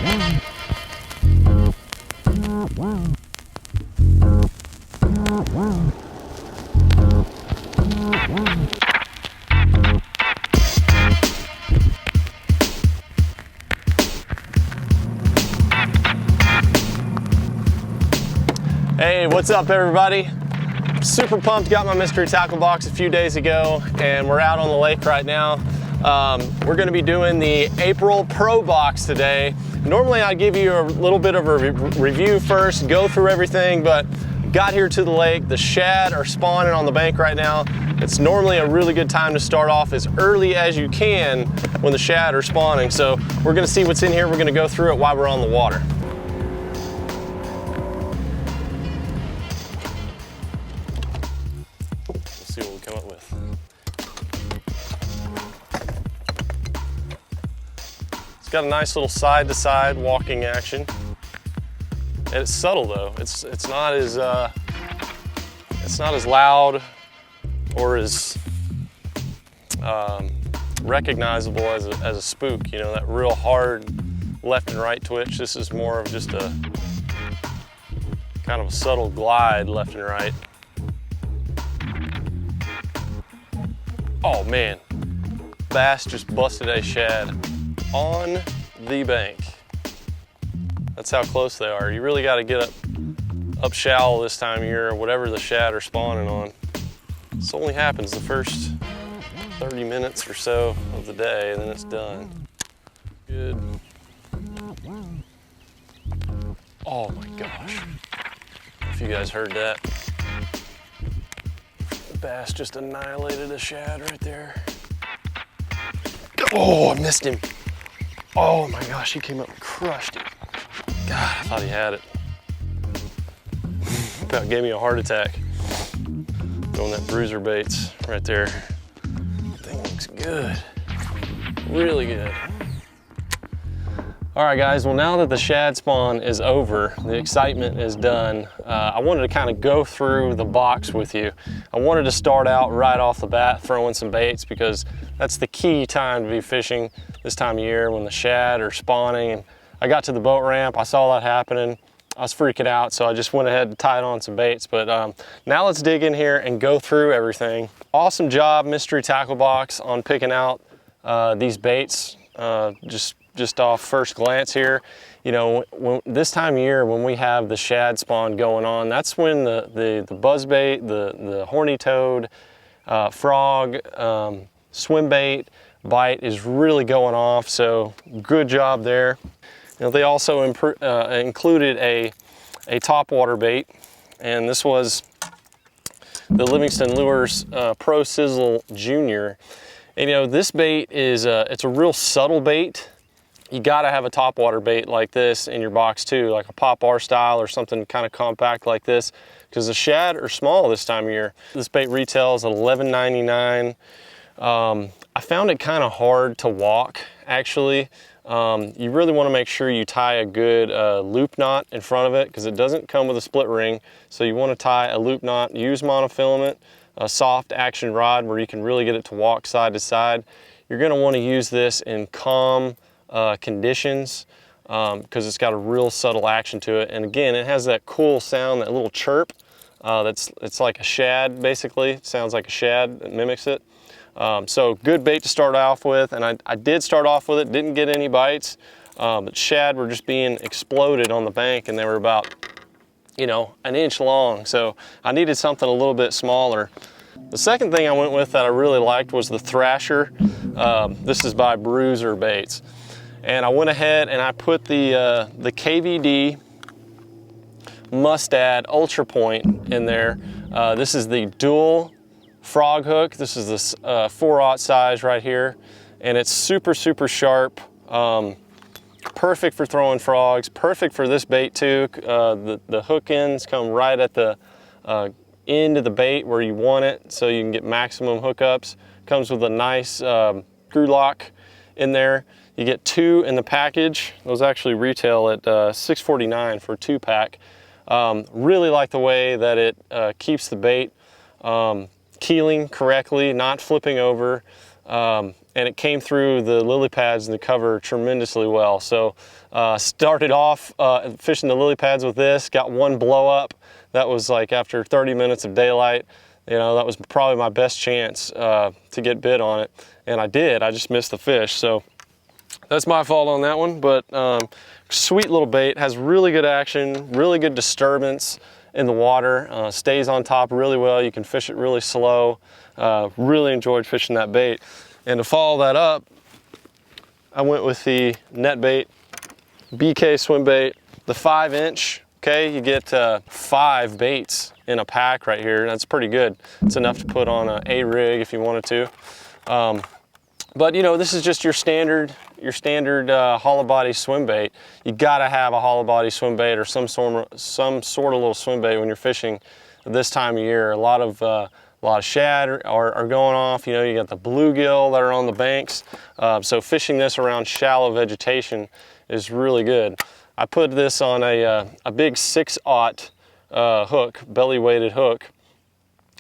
Hey, what's up everybody? Super pumped, got my mystery tackle box a few days ago and we're out on the lake right now. We're gonna be doing the April Pro box today. Normally I give you a little bit of a review first, go through everything, but got here to the lake. The shad are spawning on the bank right now. It's normally a really good time to start off as early as you can when the shad are spawning. So we're gonna see what's in here. We're gonna go through it while we're on the water. See what we come up with. It's got a nice little side-to-side walking action, and it's subtle though. It's not as loud or as recognizable as a spook. You know, that real hard left and right twitch. This is more of just a kind of a subtle glide left and right. Oh man, bass just busted a shad on the bank. That's how close they are. You really got to get up shallow this time of year, whatever the shad are spawning on. This only happens the first 30 minutes or so of the day, and then it's done. Good. Oh my gosh. If you guys heard that. Bass just annihilated a shad right there. Oh, I missed him. Oh my gosh, he came up and crushed it. God, I thought he had it. About gave me a heart attack. Throwing that bruiser baits right there. That thing looks good. Really good. All right guys, well now that the shad spawn is over, the excitement is done, I wanted to kind of go through the box with you. I wanted to start out right off the bat throwing some baits because that's the key time to be fishing this time of year when the shad are spawning. And I got to the boat ramp, I saw that happening. I was freaking out, so I just went ahead and tied on some baits. But now let's dig in here and go through everything. Awesome job, Mystery Tackle Box, on picking out these baits. Just off first glance here, you know, this time of year when we have the shad spawn going on, that's when the buzzbait, the horny toad, frog, swim bait bite is really going off. So good job there. You know, they also included a topwater bait, and this was the Livingston Lures Pro Sizzle Junior. And you know, this bait is it's a real subtle bait. You gotta have a topwater bait like this in your box too, like a Pop R style or something kind of compact like this, because the shad are small this time of year. This bait retails at $11.99. I found it kind of hard to walk, actually. You really want to make sure you tie a good loop knot in front of it, because it doesn't come with a split ring. So you want to tie a loop knot, use monofilament, a soft action rod where you can really get it to walk side to side. You're going to want to use this in calm conditions because it's got a real subtle action to it. And again, it has that cool sound, that little chirp. It's like a shad, basically. It sounds like a shad, it mimics it. So good bait to start off with, and I did start off with it, didn't get any bites, but shad were just being exploded on the bank, and they were about, you know, an inch long. So I needed something a little bit smaller. The second thing I went with that I really liked was the Thrasher. This is by Bruiser Baits. And I went ahead and I put the KVD Mustad Ultra Point in there. This is the dual frog hook. This is this 4/0 size right here, and it's super sharp. Perfect for throwing frogs. Perfect for this bait too. The hook ends come right at the end of the bait where you want it, so you can get maximum hookups. Comes with a nice screw lock in there. You get 2 in the package. Those actually retail at $6.49 for a 2-pack. Really like the way that it keeps the bait keeling correctly, not flipping over. And and it came through the lily pads and the cover tremendously well. So started off fishing the lily pads with this, got one blow up. That was like after 30 minutes of daylight. You know, that was probably my best chance to get bit on it, and I did. I just missed the fish, so that's my fault on that one. But sweet little bait, has really good action, really good disturbance in the water, stays on top really well. You can fish it really slow. Really enjoyed fishing that bait. And to follow that up, I went with the net bait, BK swim bait, the 5-inch. Okay, you get 5 baits in a pack right here. That's pretty good. It's enough to put on a rig if you wanted to. But you know, this is just your standard hollow body swim bait. You gotta have a hollow body swim bait or some sort of little swim bait when you're fishing this time of year. A lot of shad are going off. You know, you got the bluegill that are on the banks. So fishing this around shallow vegetation is really good. I put this on a big 6/0 hook, belly weighted hook,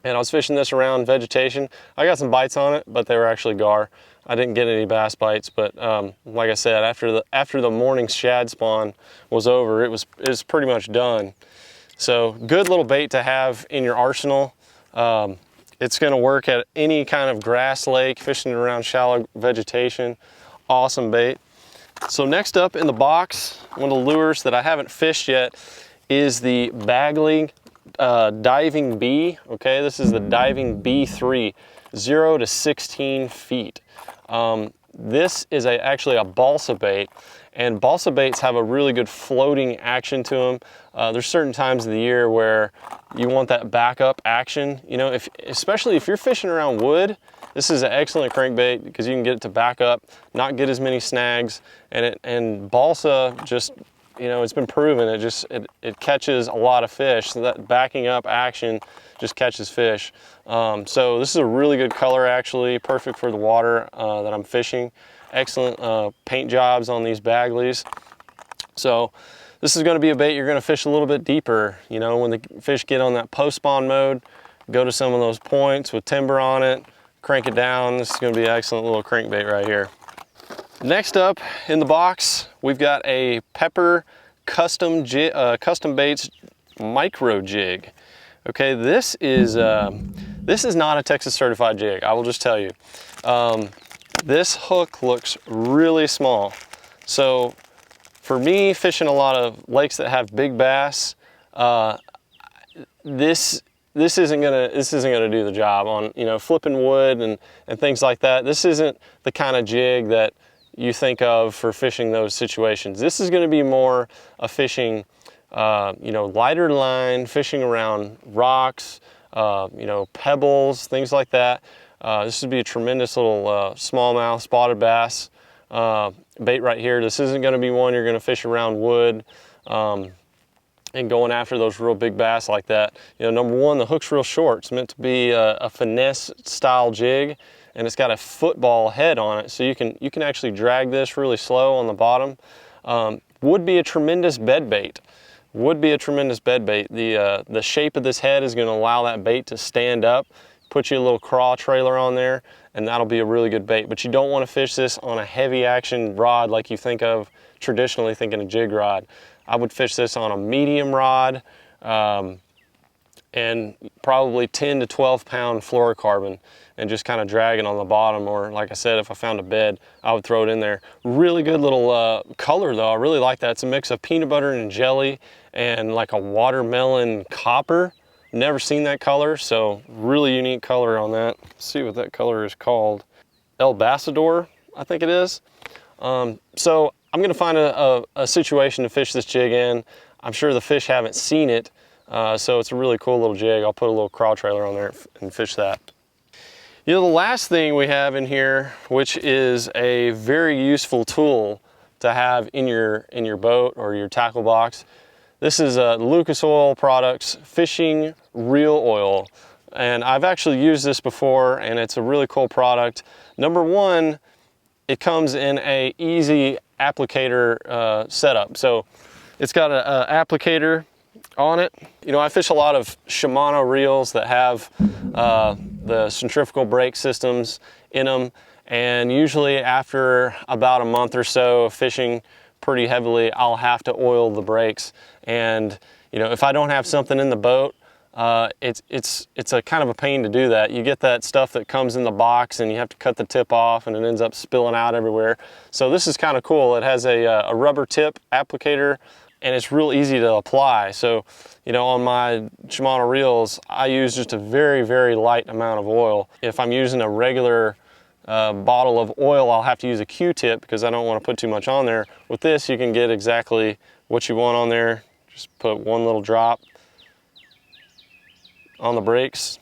and I was fishing this around vegetation. I got some bites on it, but they were actually gar. I didn't get any bass bites, but like I said, after the morning shad spawn was over, it was pretty much done. So good little bait to have in your arsenal. It's going to work at any kind of grass lake, fishing around shallow vegetation. Awesome bait. So next up in the box, one of the lures that I haven't fished yet is the Bagley Diving B. Okay, this is the Diving B3, 0 to 16 feet. This is actually a balsa bait, and balsa baits have a really good floating action to them. There's certain times of the year where you want that backup action. You know, especially if you're fishing around wood, this is an excellent crankbait because you can get it to back up, not get as many snags, and balsa just, you know, it's been proven it catches a lot of fish. So that backing up action just catches fish. So this is a really good color, actually, perfect for the water that I'm fishing. Excellent paint jobs on these Bagleys. So this is going to be a bait you're going to fish a little bit deeper. You know, when the fish get on that post spawn mode, go to some of those points with timber on it, crank it down. This is going to be an excellent little crankbait right here. Next up in the box, we've got a Pepper Custom Baits Micro Jig. Okay, this is not a Texas certified jig, I will just tell you. This hook looks really small. So for me, fishing a lot of lakes that have big bass, this isn't gonna do the job on, you know, flipping wood and things like that. This isn't the kind of jig that you think of for fishing those situations. This is gonna be more a fishing, you know, lighter line, fishing around rocks, you know, pebbles, things like that. This would be a tremendous little smallmouth spotted bass bait right here. This isn't gonna be one you're gonna fish around wood and going after those real big bass like that. You know, number one, the hook's real short. It's meant to be a finesse style jig, and it's got a football head on it, so you can actually drag this really slow on the bottom. Would be a tremendous bed bait. Would be a tremendous bed bait. The shape of this head is going to allow that bait to stand up. Put you a little craw trailer on there, and that'll be a really good bait. But you don't want to fish this on a heavy action rod like you think of traditionally thinking a jig rod. I would fish this on a medium rod and probably 10 to 12 pound fluorocarbon, and just kind of dragging on the bottom, or like I said, if I found a bed, I would throw it in there. Really good little color though. I really like that. It's a mix of peanut butter and jelly and like a watermelon copper. Never seen that color, so really unique color on that. Let's see what that color is called. El Basador, I think it is. So I'm gonna find a situation to fish this jig in. I'm sure the fish haven't seen it, so it's a really cool little jig. I'll put a little craw trailer on there and fish that. You know, the last thing we have in here, which is a very useful tool to have in your boat or your tackle box, this is Lucas Oil Products Fishing Reel Oil. And I've actually used this before, and it's a really cool product. Number one, it comes in a easy applicator setup. So it's got an applicator on it. You know, I fish a lot of Shimano reels that have the centrifugal brake systems in them, And usually after about a month or so of fishing pretty heavily, I'll have to oil the brakes. And you know, if I don't have something in the boat, it's a kind of a pain to do that. You get that stuff that comes in the box and you have to cut the tip off and it ends up spilling out everywhere. So this is kind of cool. It has a rubber tip applicator and it's real easy to apply. So, you know, on my Shimano reels, I use just a very, very light amount of oil. If I'm using a regular bottle of oil, I'll have to use a Q-tip because I don't want to put too much on there. With this, you can get exactly what you want on there. Just put one little drop on the brakes,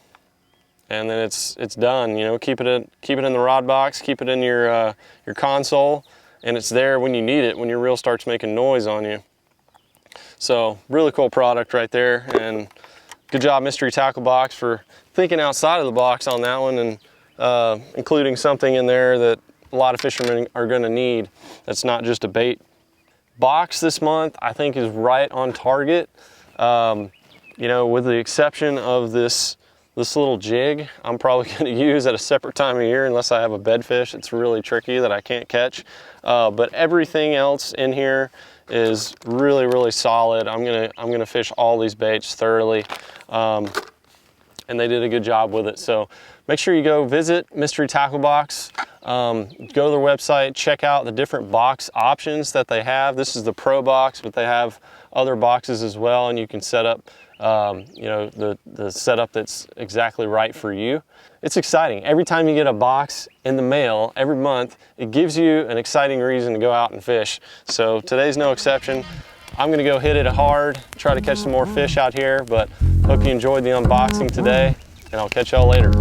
and then it's done. You know, keep it in the rod box, keep it in your console, and it's there when you need it, when your reel starts making noise on you. So really cool product right there, and good job Mystery Tackle Box for thinking outside of the box on that one, and including something in there that a lot of fishermen are going to need that's not just a bait. Box this month I think is right on target. You know, with the exception of this little jig I'm probably going to use at a separate time of year unless I have a bedfish. It's really tricky that I can't catch, but everything else in here is really, really solid. I'm gonna fish all these baits thoroughly, and they did a good job with it. So make sure you go visit Mystery Tackle Box. Go to their website, check out the different box options that they have. This is the Pro box, but they have other boxes as well, and you can set up you know, the setup that's exactly right for you. It's exciting. Every time you get a box in the mail every month, it gives you an exciting reason to go out and fish. So today's no exception. I'm gonna go hit it hard, try to catch some more fish out here, but hope you enjoyed the unboxing today, and I'll catch y'all later.